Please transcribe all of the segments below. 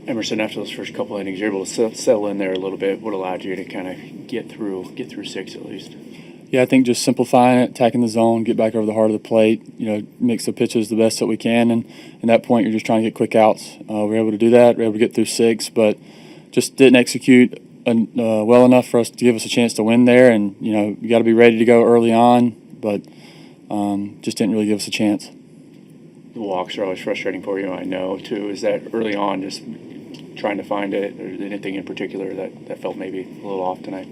Emerson, after those first couple innings, you're able to settle in there a little bit. What allowed you to kind of get through 6 at least? Yeah, I think just simplifying it, attacking the zone, get back over the heart of the plate, mix the pitches the best that we can. And at that point, you're just trying to get quick outs. We were able to do that. We were able to get through 6, but just didn't execute well enough for us to give us a chance to win there. And, you got to be ready to go early on, but just didn't really give us a chance. The walks are always frustrating for you, I know, too. Is that early on just trying to find it, or anything in particular that felt maybe a little off tonight?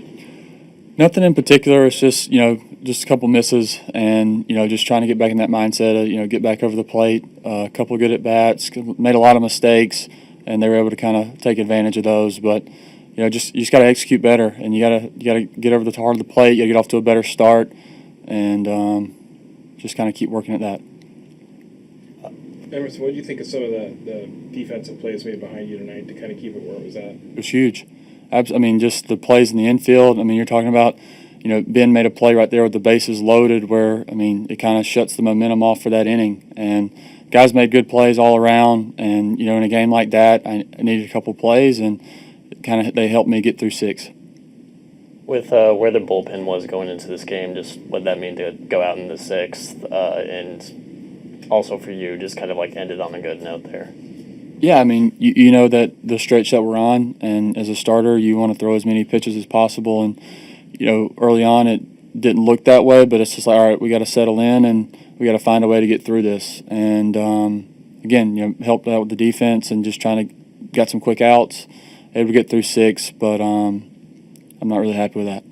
Nothing in particular. It's just, just a couple misses and, just trying to get back in that mindset of, get back over the plate. A couple good at-bats, made a lot of mistakes, and they were able to kind of take advantage of those. But, you just got to execute better, and you got to get over the heart of the plate. You got to get off to a better start, and just kind of keep working at that. Emerson, what did you think of some of the defensive plays made behind you tonight to kind of keep it where it was at? It was huge. Just the plays in the infield. You're talking about, Ben made a play right there with the bases loaded where, it kind of shuts the momentum off for that inning. And guys made good plays all around. And, in a game like that, I needed a couple plays, and they helped me get through 6. With where the bullpen was going into this game, just what that mean to go out in the 6th, and also for you, just kind of ended on a good note there. Yeah, you know that the stretch that we're on, and as a starter, you want to throw as many pitches as possible. And, early on it didn't look that way, but it's just like, all right, we got to settle in and we got to find a way to get through this. And, again, helped out with the defense and just trying to got some quick outs, able to get through 6, but I'm not really happy with that.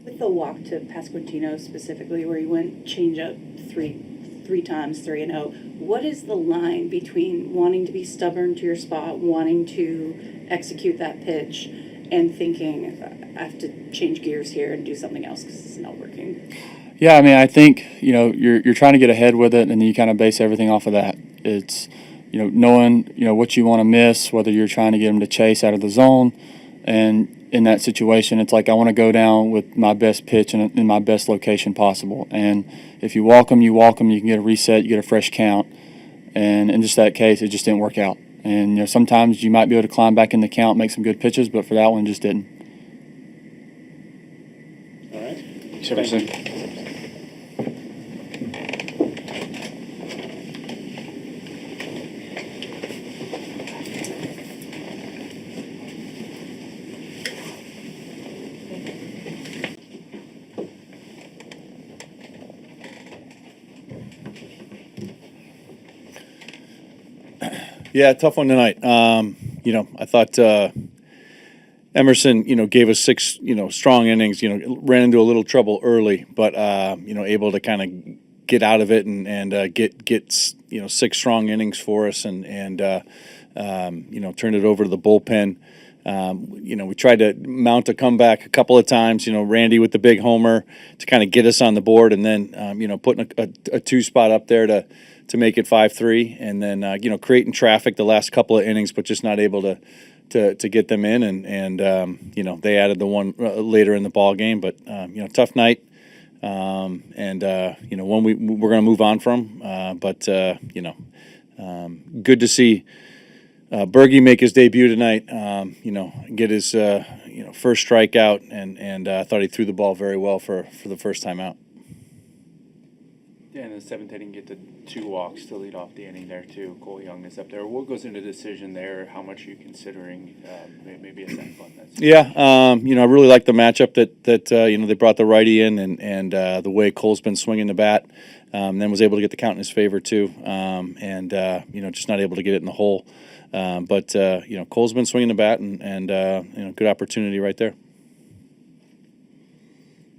With the walk to Pasquantino specifically, where you went change up three times, 3-0. What is the line between wanting to be stubborn to your spot, wanting to execute that pitch, and thinking, I have to change gears here and do something else because it's not working? Yeah, I think, you're trying to get ahead with it, and then you kind of base everything off of that. It's, knowing, what you want to miss, whether you're trying to get them to chase out of the zone. And in that situation, it's like I want to go down with my best pitch in my best location possible. And if you walk them, you can get a reset, you get a fresh count. And in just that case, it just didn't work out. And sometimes you might be able to climb back in the count, make some good pitches, but for that one, just didn't. All right. Emerson. Yeah, tough one tonight. I thought Emerson, gave us 6, strong innings. Ran into a little trouble early, but able to kind of get out of it and get 6 strong innings for us, and turned it over to the bullpen. We tried to mount a comeback a couple of times. Randy with the big homer to kind of get us on the board, and then putting a 2 spot up there to make it 5-3, and then creating traffic the last couple of innings, but just not able to get them in, and they added the one later in the ball game. But tough night, and one we're going to move on from. But good to see Bergie make his debut tonight. Get his first strikeout, and I thought he threw the ball very well for the first time out. Yeah, in the 7th inning, get the 2 walks to lead off the inning there, too. Cole Young is up there. What goes into the decision there? How much are you considering maybe a second one? Yeah, I really like the matchup that they brought the righty in, and the way Cole's been swinging the bat, then was able to get the count in his favor, too, and just not able to get it in the hole. But Cole's been swinging the bat, and good opportunity right there.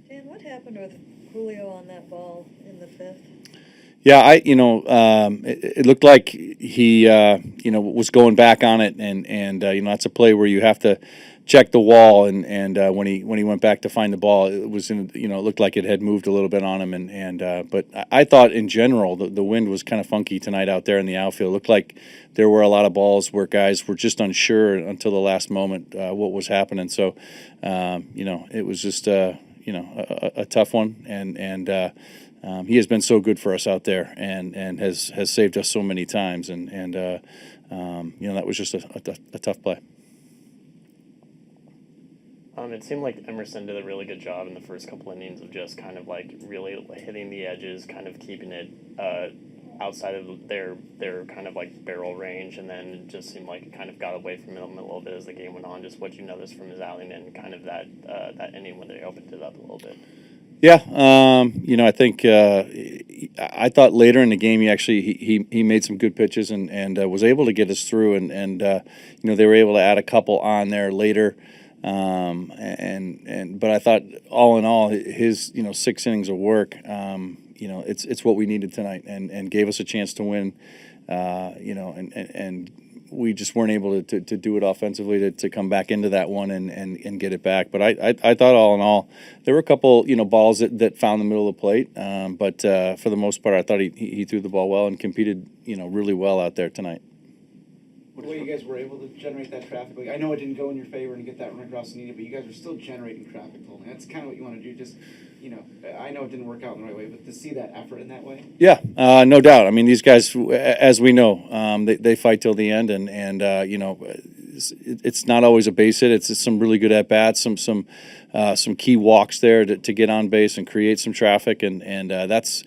Dan, what happened with Julio on that ball in the 5th? Yeah, it looked like he, was going back on it, and that's a play where you have to check the wall, and when he went back to find the ball, it was it looked like it had moved a little bit on him, but I thought in general the wind was kind of funky tonight out there in the outfield. It looked like there were a lot of balls where guys were just unsure until the last moment what was happening. So, it was just a tough one, and he has been so good for us out there, and has saved us so many times, and That was just a tough play. It seemed like Emerson did a really good job in the first couple innings of just kind of like really hitting the edges, kind of keeping it outside of their kind of like barrel range, and then it just seemed like it kind of got away from them a little bit as the game went on. Just what you noticed from his outing and kind of that inning when they opened it up a little bit. Yeah, I think I thought later in the game he made some good pitches and was able to get us through, and they were able to add a couple on there later. But I thought all in all his 6 innings of work, it's what we needed tonight and gave us a chance to win, and we just weren't able to do it offensively to come back into that one and get it back. But I thought all in all there were a couple balls that found the middle of the plate, but for the most part I thought he threw the ball well and competed really well out there tonight. The way you guys were able to generate that traffic, I know it didn't go in your favor and get that run across the needed, but you guys were still generating traffic. That's kind of what you want to do. Just, I know it didn't work out in the right way, but to see that effort in that way. Yeah, no doubt. I mean, these guys, as we know, they fight till the end, and it's not always a base hit. It's some really good at bats, some key walks there to get on base and create some traffic, and that's.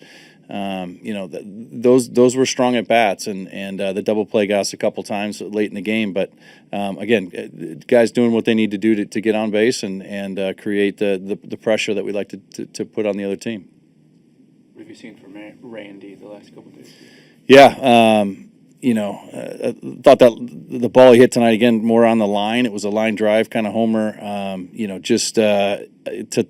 Those were strong at bats, and the double play got us a couple times late in the game. But again, guys doing what they need to do to get on base and create the pressure that we like to put on the other team. What have you seen from Randy the last couple of days? Yeah, I thought that the ball he hit tonight again more on the line. It was a line drive kind of homer, just to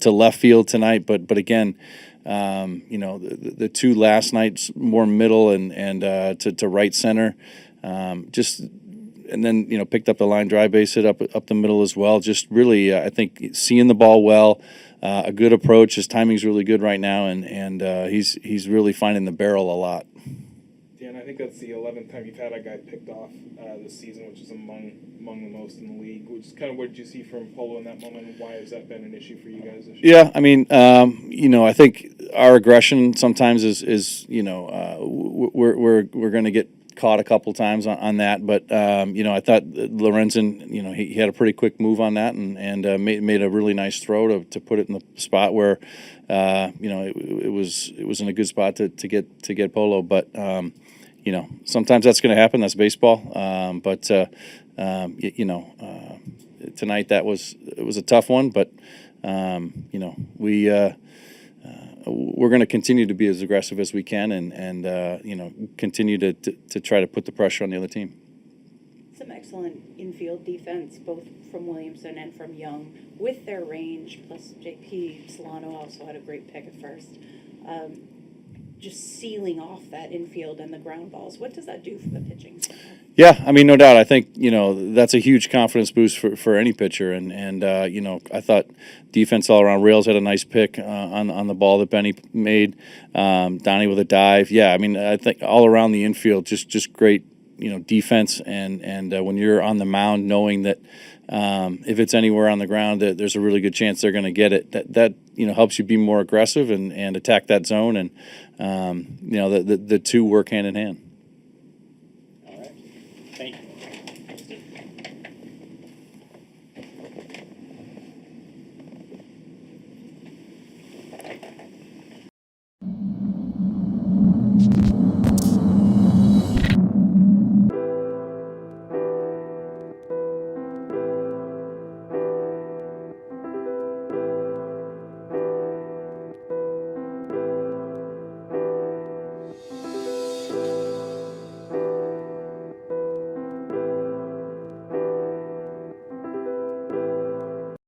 left field tonight. But again. The 2 last nights more middle and to right center, and then picked up the line drive base hit up the middle as well. Just really, I think seeing the ball well, a good approach. His timing's really good right now, and he's really finding the barrel a lot. Dan, I think that's the 11th time you've had a guy picked off this season, which is among the most in the league. Which is kind of what did you see from Polo in that moment, and why has that been an issue for you guys this year? Yeah, I mean, I think our aggression sometimes is we're going to get caught a couple times on that, but I thought Lorenzen, he had a pretty quick move on that and made a really nice throw to put it in the spot where it was in a good spot to get Polo, but sometimes that's going to happen. That's baseball, but tonight it was a tough one, but we're going to continue to be as aggressive as we can and continue to try to put the pressure on the other team. Some excellent infield defense, both from Williamson and from Young, with their range, plus JP Solano also had a great pick at first. Just sealing off that infield and the ground balls. What does that do for the pitching? Yeah, I mean, no doubt. I think that's a huge confidence boost for any pitcher, and I thought defense all around. Rails had a nice pick on the ball that Benny made. Donnie with a dive. Yeah, I mean, I think all around the infield, just great defense, and when you're on the mound, knowing that if it's anywhere on the ground, that there's a really good chance they're going to get it. That helps you be more aggressive and attack that zone, and the two work hand in hand.